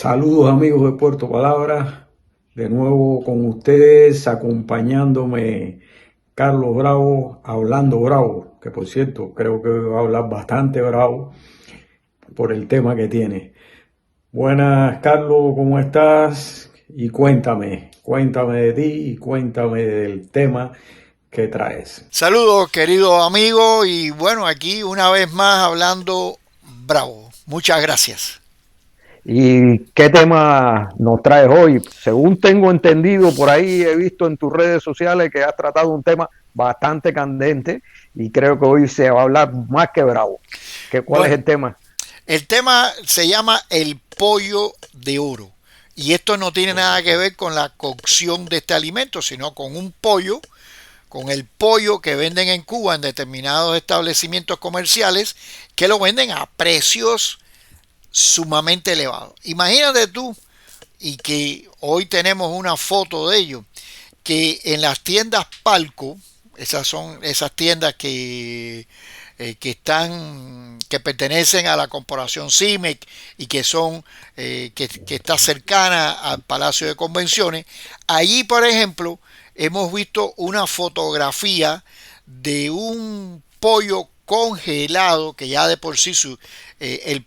Saludos amigos de Puerto Palabra, de nuevo con ustedes, acompañándome Carlos Bravo, hablando Bravo, que por cierto creo que va a hablar bastante bravo por el tema que tiene. Buenas Carlos, ¿cómo estás? Y cuéntame de ti y cuéntame del tema que traes. Saludos, querido amigo, y bueno, aquí una vez más hablando bravo. Muchas gracias. ¿Y qué tema nos traes hoy? Según tengo entendido, por ahí he visto en tus redes sociales que has tratado un tema bastante candente y creo que hoy se va a hablar más que bravo. ¿Cuál es Bueno, el tema? el tema se llama el pollo de oro. Y esto no tiene nada que ver con la cocción de este alimento, sino con un pollo, con el pollo que venden en Cuba en determinados establecimientos comerciales que lo venden a precios sumamente elevados. Imagínate tú, y que hoy tenemos una foto de ello, que en las tiendas Palco, esas son esas tiendas que pertenecen a la corporación CIMEC y que son que está cercana al Palacio de Convenciones. Allí, por ejemplo, hemos visto una fotografía de un pollo congelado que ya de por sí el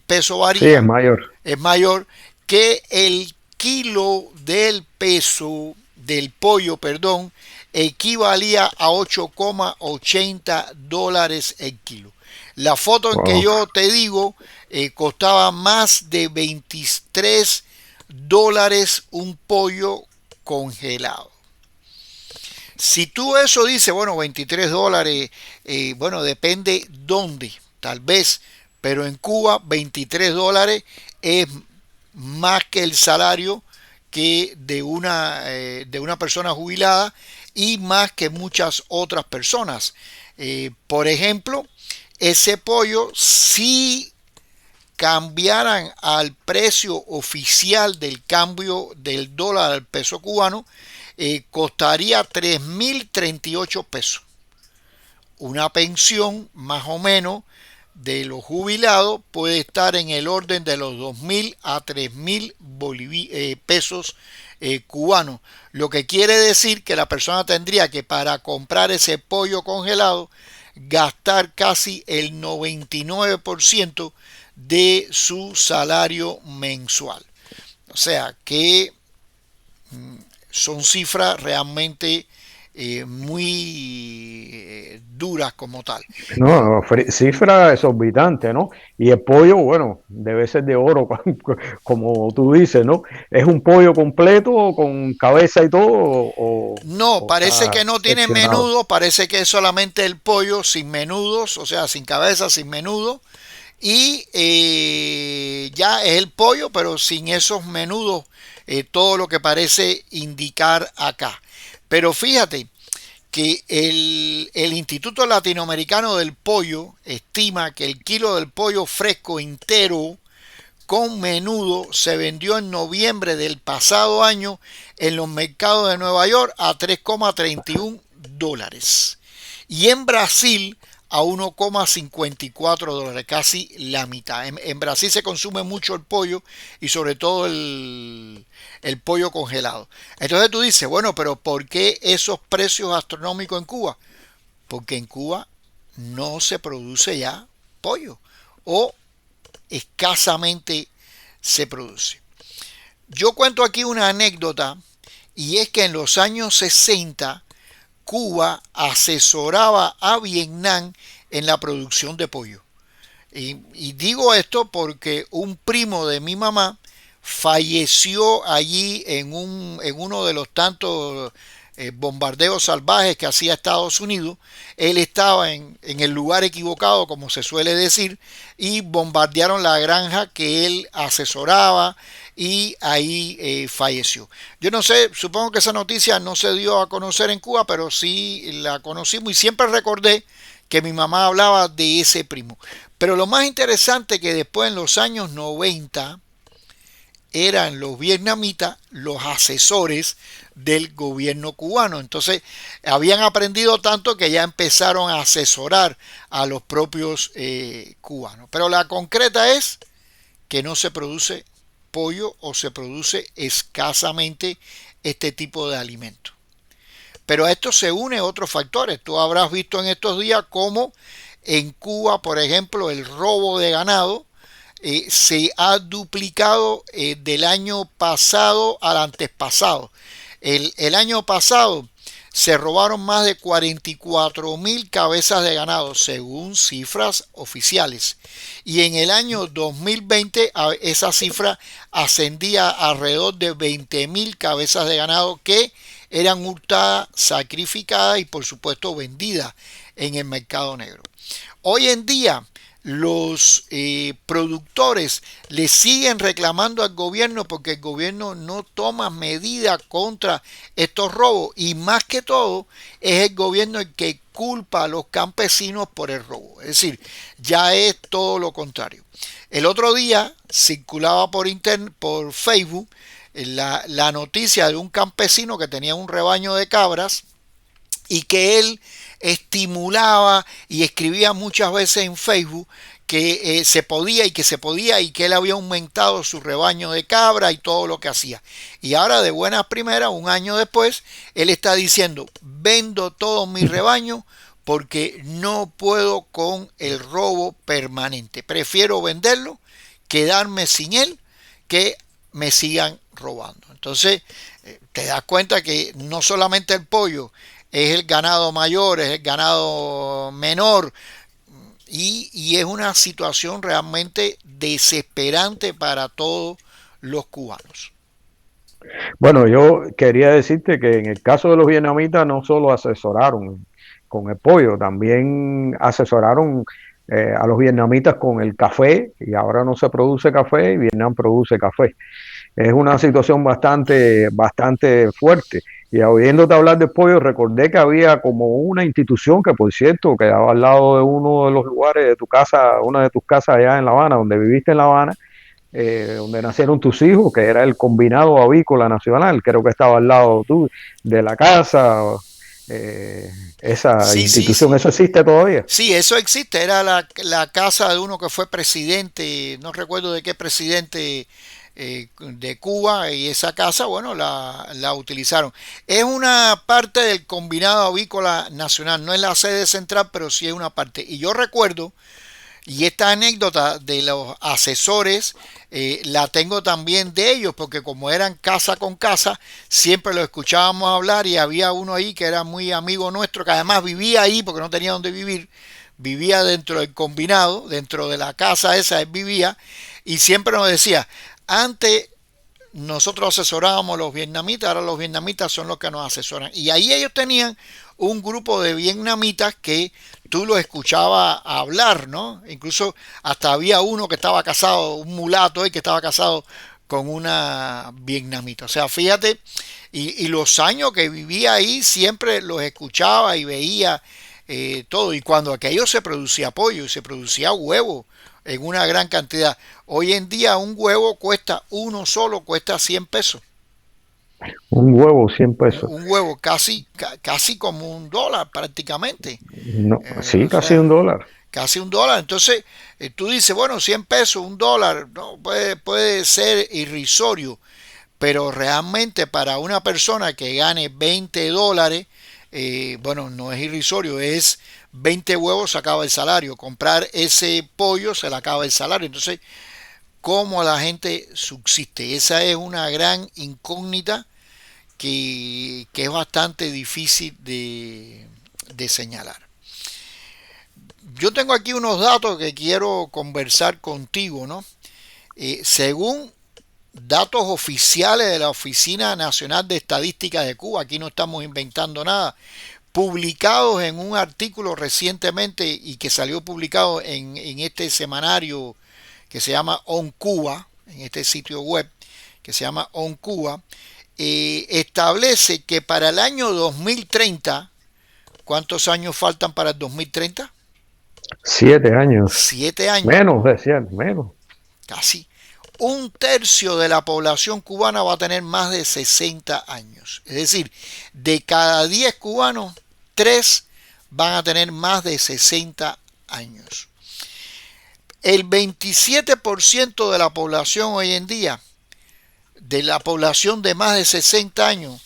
peso Sí, es varía, mayor. es mayor que el kilo del peso del pollo, perdón, equivalía a 8,80 dólares el kilo. La foto en que Wow. yo te digo costaba más de 23 dólares un pollo congelado. Si tú eso dices, bueno, 23 dólares, bueno, depende dónde, tal vez, pero en Cuba 23 dólares es más que el salario que de una persona jubilada y más que muchas otras personas. Por ejemplo, ese pollo, si cambiaran al precio oficial del cambio del dólar al peso cubano, costaría 3.038 pesos. Una pensión más o menos de los jubilados puede estar en el orden de los 2.000 a 3.000 pesos cubanos. Lo que quiere decir que la persona tendría que para comprar ese pollo congelado gastar casi el 99% de su salario mensual. O sea que son cifras realmente muy duras como tal. No, cifra exorbitante, ¿no? Y el pollo, bueno, debe ser de oro, como tú dices, ¿no? ¿Es un pollo completo con cabeza y todo No, o parece está que no tiene seccionado? menudo, parece que es solamente el pollo sin menudos, o sea, sin cabeza, sin menudo. Y ya es el pollo, pero sin esos menudos, todo lo que parece indicar acá. Pero fíjate que el Instituto Latinoamericano del Pollo estima que el kilo del pollo fresco entero con menudo se vendió en noviembre del pasado año en los mercados de Nueva York a 3,31 dólares. Y en Brasil a 1,54 dólares, casi la mitad. En Brasil se consume mucho el pollo y sobre todo el pollo congelado. Entonces tú dices, bueno, pero ¿por qué esos precios astronómicos en Cuba? Porque en Cuba no se produce ya pollo o escasamente se produce. Yo cuento aquí una anécdota y es que en los años 60 Cuba asesoraba a Vietnam en la producción de pollo. Y digo esto porque un primo de mi mamá falleció allí en uno de los tantos bombardeos salvajes que hacía Estados Unidos. Él estaba en el lugar equivocado, como se suele decir, y bombardearon la granja que él asesoraba y ahí falleció. Yo no sé, supongo que esa noticia no se dio a conocer en Cuba, pero sí la conocimos y siempre recordé que mi mamá hablaba de ese primo. Pero lo más interesante es que después en los años 90 eran los vietnamitas los asesores del gobierno cubano. Entonces habían aprendido tanto que ya empezaron a asesorar a los propios cubanos. Pero la concreta es que no se produce pollo o se produce escasamente este tipo de alimento. Pero a esto se une otros factores. Tú habrás visto en estos días cómo en Cuba, por ejemplo, el robo de ganado se ha duplicado del año pasado al antepasado. El año pasado se robaron más de 44.000 cabezas de ganado, según cifras oficiales. Y en el año 2020 esa cifra ascendía a alrededor de 20.000 cabezas de ganado que eran hurtadas, sacrificadas y por supuesto vendidas en el mercado negro. Hoy en día los productores le siguen reclamando al gobierno porque el gobierno no toma medidas contra estos robos y más que todo es el gobierno el que culpa a los campesinos por el robo. Es decir, ya es todo lo contrario. El otro día circulaba por internet, por Facebook, la noticia de un campesino que tenía un rebaño de cabras y que él estimulaba y escribía muchas veces en Facebook que se podía y que él había aumentado su rebaño de cabra y todo lo que hacía. Y ahora de buenas primeras, un año después, él está diciendo, vendo todo mi rebaño porque no puedo con el robo permanente. Prefiero venderlo, quedarme sin él, que me sigan robando. Entonces, te das cuenta que no solamente el pollo es el ganado mayor, es el ganado menor y es una situación realmente desesperante para todos los cubanos. Bueno, yo quería decirte que en el caso de los vietnamitas no solo asesoraron con el pollo, también asesoraron a los vietnamitas con el café y ahora no se produce café y Vietnam produce café. Es una situación bastante fuerte. Y oyéndote hablar de pollo, recordé que había como una institución que, por cierto, quedaba al lado de uno de los lugares de tu casa, una de tus casas allá en La Habana, donde viviste en La Habana, donde nacieron tus hijos, que era el Combinado Avícola Nacional, creo que estaba al lado tú, de la casa, esa Sí, institución, ¿eso existe todavía? sí, eso existe. Era la casa de uno que fue presidente, no recuerdo de qué presidente de Cuba, y esa casa, bueno, la utilizaron. Es una parte del Combinado Avícola Nacional, no es la sede central, pero sí es una parte. Y yo recuerdo, y esta anécdota de los asesores, la tengo también de ellos, porque como eran casa con casa, siempre lo escuchábamos hablar y había uno ahí que era muy amigo nuestro, que además vivía ahí porque no tenía donde vivir, vivía dentro del combinado, dentro de la casa esa, él vivía, y siempre nos decía, antes nosotros asesorábamos a los vietnamitas, ahora los vietnamitas son los que nos asesoran. Y ahí ellos tenían un grupo de vietnamitas que tú los escuchabas hablar, ¿no? Incluso hasta había uno que estaba casado, un mulato que estaba casado con una vietnamita. O sea, fíjate, y los años que vivía ahí siempre los escuchaba y veía todo. Y cuando aquello se producía pollo y se producía huevo en una gran cantidad. Hoy en día un huevo cuesta, uno solo cuesta 100 pesos. Un huevo, 100 pesos. Un huevo casi como un dólar prácticamente. No, sí, O casi un sea, dólar. casi un dólar. Entonces, tú dices, bueno, 100 pesos, un dólar, no, puede ser irrisorio, pero realmente para una persona que gane 20 dólares, bueno, no es irrisorio, es 20 huevos, se acaba el salario. Comprar ese pollo se le acaba el salario. Entonces, ¿cómo la gente subsiste? Esa es una gran incógnita que es bastante difícil de señalar. Yo tengo aquí unos datos que quiero conversar contigo, ¿no? Según datos oficiales de la Oficina Nacional de Estadística de Cuba, aquí no estamos inventando nada, publicados en un artículo recientemente y que salió publicado en este semanario que se llama On Cuba, en este sitio web que se llama On Cuba, establece que para el año 2030, ¿cuántos años faltan para el 2030? 7 años. 7 años. Menos, decían, menos. Casi. Un tercio de la población cubana va a tener más de 60 años. Es decir, de cada 10 cubanos, 3 van a tener más de 60 años. El 27% de la población hoy en día de la población de más de 60 años,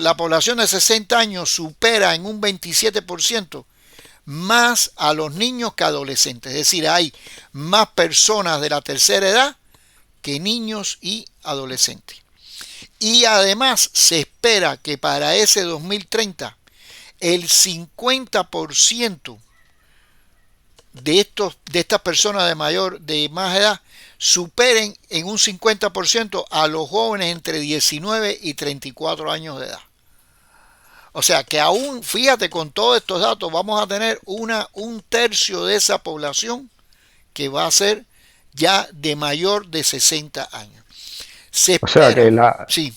la población de 60 años supera en un 27% más a los niños que adolescentes. Es decir, hay más personas de la tercera edad que niños y adolescentes. Y además se espera que para ese 2030 el 50% de estas personas de más edad superen en un 50% a los jóvenes entre 19 y 34 años de edad. O sea que aún, fíjate, con todos estos datos vamos a tener un tercio de esa población que va a ser ya de mayor de 60 años. Se O sea que espera, sí,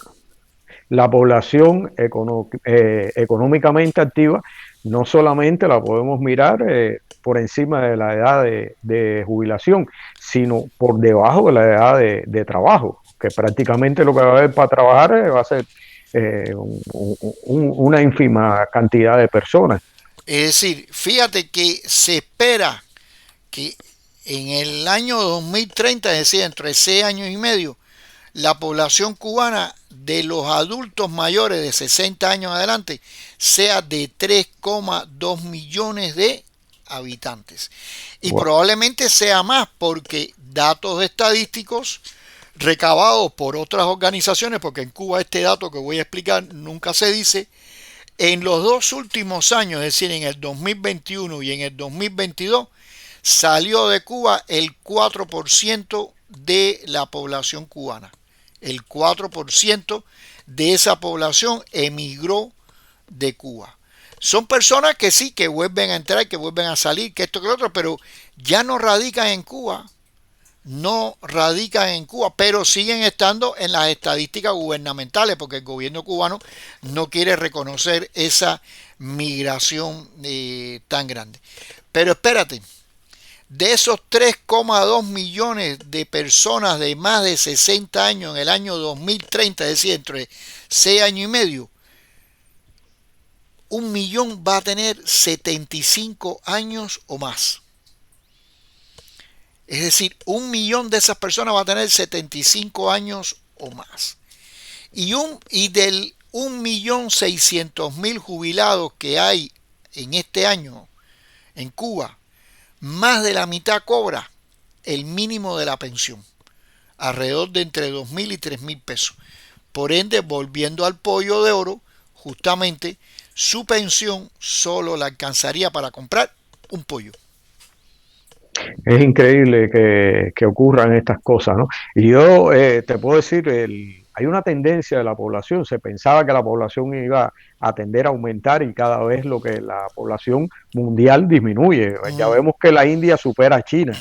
la población económicamente activa no solamente la podemos mirar por encima de la edad de jubilación, sino por debajo de la edad de trabajo, que prácticamente lo que va a haber para trabajar va a ser una ínfima cantidad de personas. es decir, fíjate que se espera que en el año 2030, es decir, dentro de 6 años y medio, la población cubana de los adultos mayores de 60 años adelante sea de 3,2 millones de habitantes. Y Wow. probablemente sea más porque datos estadísticos recabados por otras organizaciones, porque en Cuba este dato que voy a explicar nunca se dice, en los dos últimos años, es decir, en el 2021 y en el 2022, salió de Cuba el 4% de la población cubana. El 4% de esa población emigró de Cuba. Son personas que sí, que vuelven a entrar, que vuelven a salir, que esto, que lo otro, pero ya no radican en Cuba. No radican en Cuba, pero siguen estando en las estadísticas gubernamentales, porque el gobierno cubano no quiere reconocer esa migración tan grande. Pero espérate, de esos 3,2 millones de personas de más de 60 años en el año 2030, es decir, entre 6 años y medio, 1 millón va a tener 75 años o más. Es decir, 1 millón de esas personas va a tener 75 años o más. Y del 1.600.000 jubilados que hay en este año en Cuba, más de la mitad cobra el mínimo de la pensión, alrededor de entre 2.000 y 3.000 pesos. Por ende, volviendo al pollo de oro, justamente su pensión solo la alcanzaría para comprar un pollo. Es increíble que ocurran estas cosas, ¿no? Y yo te puedo decir, hay una tendencia de la población, se pensaba que la población iba a tender a aumentar y cada vez lo que la población mundial disminuye. Ya vemos que la India supera a China,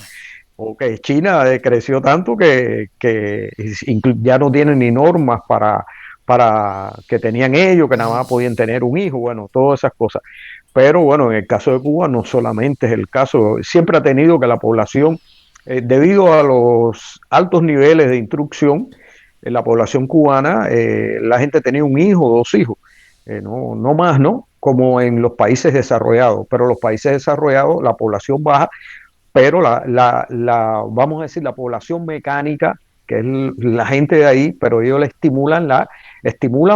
o que China creció tanto que ya no tienen ni normas para que tenían ellos, que nada más podían tener un hijo, bueno, todas esas cosas. Pero bueno, en el caso de Cuba no solamente es el caso, siempre ha tenido que la población, debido a los altos niveles de instrucción, la población cubana, la gente tenía un hijo o dos hijos, no más, ¿no? Como en los países desarrollados, pero los países desarrollados la población baja, pero vamos a decir, la población mecánica, que es la gente de ahí, pero ellos le estimulan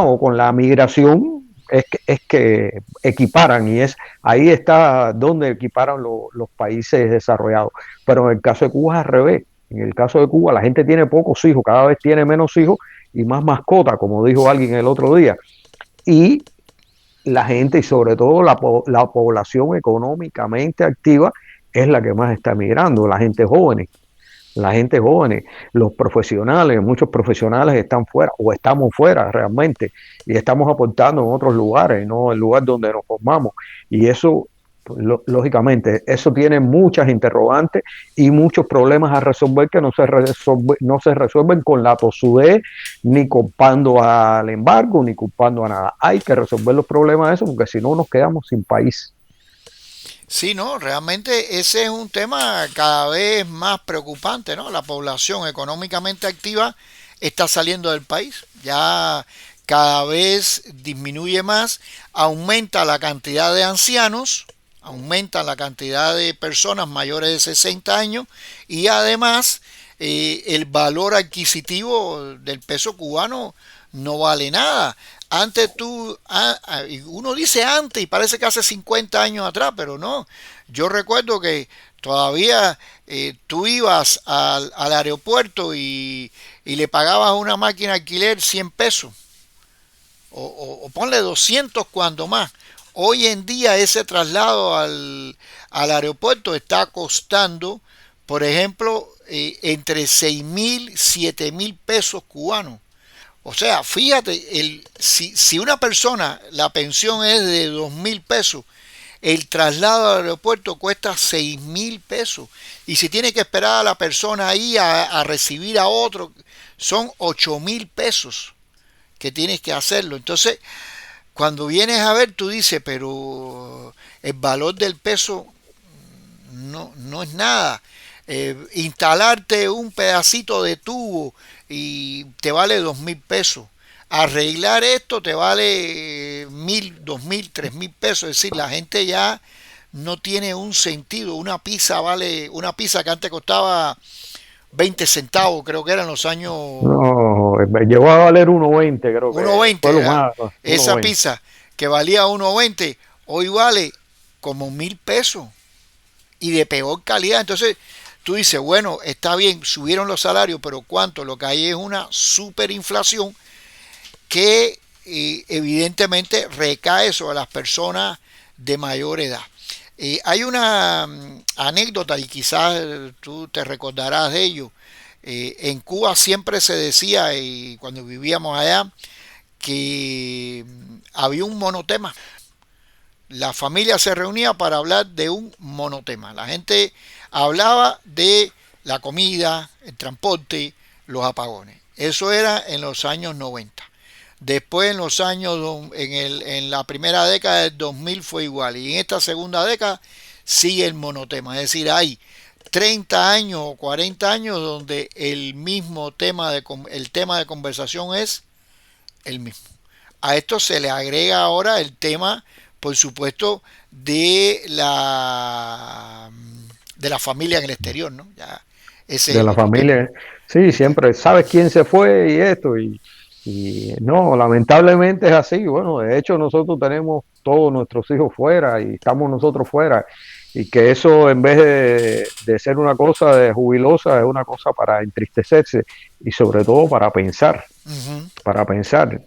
o con la migración es que equiparan y ahí está donde equiparan los países desarrollados. Pero en el caso de Cuba es al revés. En el caso de Cuba la gente tiene pocos hijos, cada vez tiene menos hijos y más mascotas, como dijo alguien el otro día. Y la gente y sobre todo la población económicamente activa es la que más está migrando, la gente joven, los profesionales, muchos profesionales están fuera o estamos fuera realmente y estamos aportando en otros lugares, no el lugar donde nos formamos. Y eso, lógicamente, eso tiene muchas interrogantes y muchos problemas a resolver que no se resuelven con la tosudez, ni culpando al embargo, ni culpando a nada. Hay que resolver los problemas de eso porque si no nos quedamos sin país. Sí, no, realmente ese es un tema cada vez más preocupante, ¿no? La población económicamente activa está saliendo del país, ya cada vez disminuye más, aumenta la cantidad de ancianos, aumenta la cantidad de personas mayores de 60 años y además el valor adquisitivo del peso cubano no vale nada. Antes uno dice antes y parece que hace 50 años atrás, pero no. Yo recuerdo que todavía tú ibas al aeropuerto y le pagabas a una máquina de alquiler 100 pesos o ponle 200 cuando más. Hoy en día ese traslado al aeropuerto está costando, por ejemplo, entre 6.000 y 7.000 pesos cubanos. O sea, fíjate, si una persona, la pensión es de 2.000 pesos, el traslado al aeropuerto cuesta 6.000 pesos. Y si tiene que esperar a la persona ahí a recibir a otro, son 8.000 pesos que tienes que hacerlo. Entonces, cuando vienes a ver, tú dices, pero el valor del peso no es nada. Instalarte un pedacito de tubo y te vale 2.000 pesos. Arreglar esto te vale 1.000, 2.000, 3.000 pesos. Es decir, la gente ya no tiene un sentido. Una pizza que antes costaba 20 centavos, creo que eran los años No, llegó a valer 1.20, creo que fue 1.20. lo más, Esa 1.20. pizza que valía 1.20, hoy vale como 1.000 pesos y de peor calidad. Entonces tú dices, bueno, está bien, subieron los salarios, pero ¿cuánto? Lo que hay es una superinflación que evidentemente recae sobre las personas de mayor edad. Hay una anécdota y quizás tú te recordarás de ello. En Cuba siempre se decía, y cuando vivíamos allá, que había un monotema. La familia se reunía para hablar de un monotema. La gente hablaba de la comida, el transporte, los apagones. Eso era en los años 90. Después en los años, en la primera década del 2000 fue igual. Y en esta segunda década sigue el monotema. Es decir, hay 30 años o 40 años donde el tema de conversación es el mismo. A esto se le agrega ahora el tema, por supuesto, de la familia en el exterior, ¿no? Ya ese es De la otro tema. familia. Sí, siempre sabes quién se fue y esto. Y no, lamentablemente es así. Bueno, de hecho nosotros tenemos todos nuestros hijos fuera y estamos nosotros fuera. Y que eso en vez de ser una cosa de jubilosa es una cosa para entristecerse y sobre todo para pensar, Ujú. para pensar.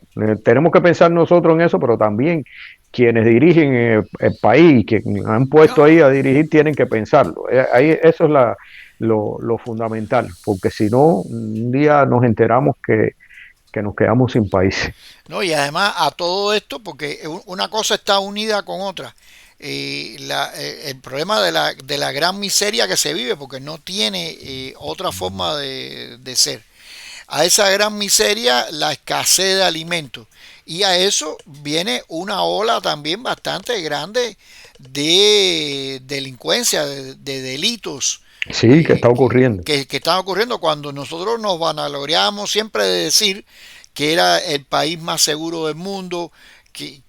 Tenemos que pensar nosotros en eso, pero también quienes dirigen el país, quienes han puesto ahí a dirigir, tienen que pensarlo. Ahí, eso es lo fundamental, porque si no, un día nos enteramos que nos quedamos sin país. No, y además a todo esto, porque una cosa está unida con otra. El problema de la gran miseria que se vive, porque no tiene otra forma de ser. A esa gran miseria, la escasez de alimentos. Y a eso viene una ola también bastante grande de delincuencia, de delitos Sí, que está ocurriendo. que están ocurriendo cuando nosotros nos vanagloriamos siempre de decir que era el país más seguro del mundo, que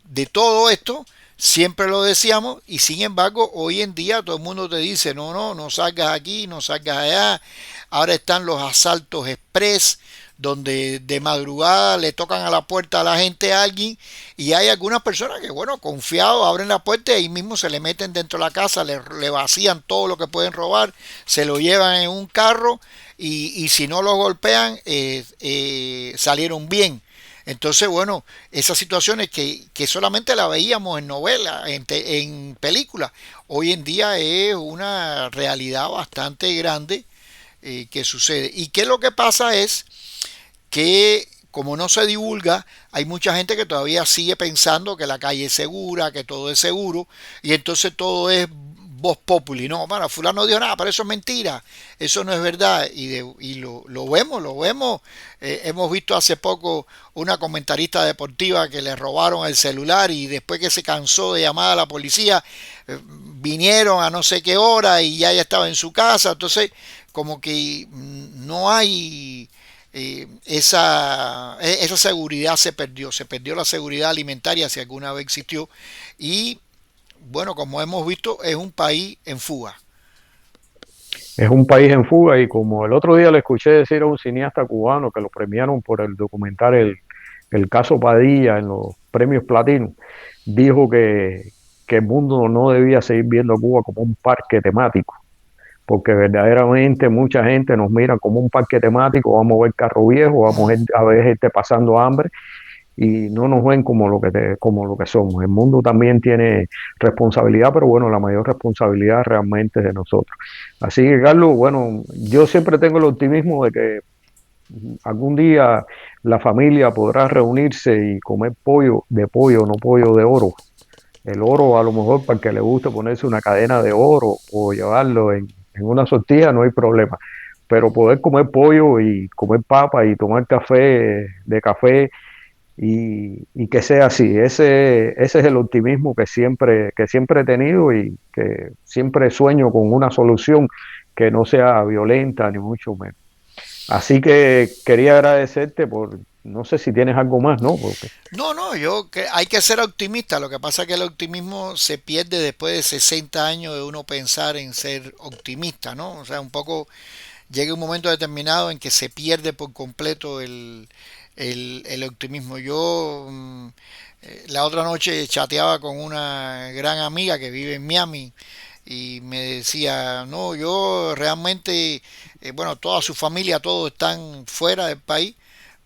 de todo esto siempre lo decíamos y sin embargo hoy en día todo el mundo te dice no, no, no salgas aquí, no salgas allá. Ahora están los asaltos express donde de madrugada le tocan a la puerta a la gente a alguien y hay algunas personas que bueno, confiados, abren la puerta y ahí mismo se le meten dentro de la casa, le vacían todo lo que pueden robar, se lo llevan en un carro y si no lo golpean salieron bien. Entonces, bueno, esas situaciones que solamente la veíamos en novelas, en películas, hoy en día es una realidad bastante grande que sucede. ¿Y qué es lo que pasa? Es que como no se divulga, hay mucha gente que todavía sigue pensando que la calle es segura, que todo es seguro, y entonces todo es voz populi. No, bueno, fulano no dijo nada, pero eso es mentira, eso no es verdad, y lo vemos. Hemos visto hace poco una comentarista deportiva que le robaron el celular y después que se cansó de llamar a la policía, vinieron a no sé qué hora y ya ella estaba en su casa, entonces como que no hay esa seguridad se perdió la seguridad alimentaria si alguna vez existió y bueno, como hemos visto, es un país en fuga. es un país en fuga y como el otro día le escuché decir a un cineasta cubano que lo premiaron por el documental el caso Padilla en los premios Platino, dijo que el mundo no debía seguir viendo a Cuba como un parque temático, porque verdaderamente mucha gente nos mira como un parque temático, vamos a ver carro viejo, vamos a ver gente pasando hambre y no nos ven como como lo que somos. El mundo también tiene responsabilidad, pero bueno, la mayor responsabilidad realmente es de nosotros. Así que, Carlos, bueno, yo siempre tengo el optimismo de que algún día la familia podrá reunirse y comer pollo de pollo, no pollo de oro. El oro a lo mejor para el que le guste ponerse una cadena de oro o llevarlo en una tortilla no hay problema. Pero poder comer pollo y comer papa y tomar café de café y que sea así. Ese es el optimismo que siempre he tenido y que siempre sueño con una solución que no sea violenta ni mucho menos. Así que quería agradecerte por, no sé si tienes algo más, ¿no? Porque No, no, yo que hay que ser optimista. Lo que pasa es que el optimismo se pierde después de 60 años de uno pensar en ser optimista, ¿no? O sea, un poco llega un momento determinado en que se pierde por completo el optimismo. Yo la otra noche chateaba con una gran amiga que vive en Miami y me decía, no, yo realmente, bueno, toda su familia, todos están fuera del país,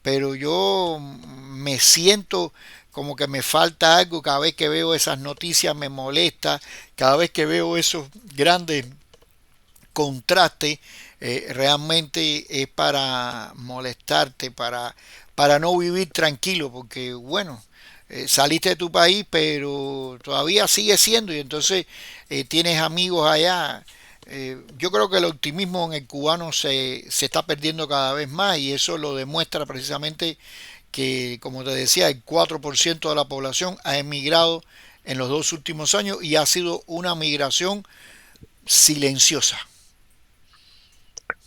pero yo me siento como que me falta algo cada vez que veo esas noticias, me molesta, cada vez que veo esos grandes contrastes, realmente es para molestarte, para no vivir tranquilo, porque bueno, saliste de tu país, pero todavía sigue siendo y entonces tienes amigos allá. Yo creo que el optimismo en el cubano se está perdiendo cada vez más y eso lo demuestra precisamente que, como te decía, el 4% de la población ha emigrado en los 2 últimos años y ha sido una migración silenciosa,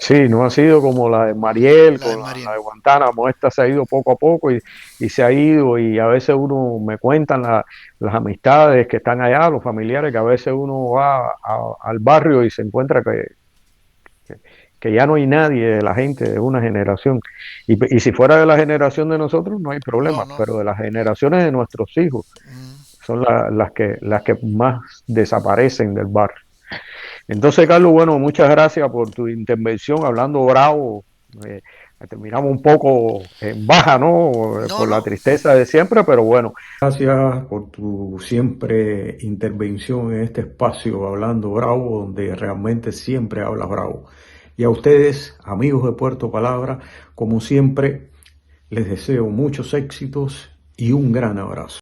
sí, no ha sido como la de Mariel, la del con la de Mariano. Guantánamo, esta se ha ido poco a poco y se ha ido y a veces uno me cuentan las amistades que están allá, los familiares, que a veces uno va al barrio y se encuentra que ya no hay nadie de la gente de una generación. Y si fuera de la generación de nosotros no hay No, problema, no. pero de las generaciones de nuestros hijos Mm. son las que más desaparecen del barrio. Entonces, Carlos, bueno, muchas gracias por tu intervención hablando bravo. Eh, terminamos un poco en baja, ¿no? No, Por la no. tristeza de siempre, pero bueno, Gracias por tu siempre intervención en este espacio Hablando Bravo, donde realmente siempre hablas bravo. Y a ustedes, amigos de Puerto Palabra, como siempre, les deseo muchos éxitos y un gran abrazo.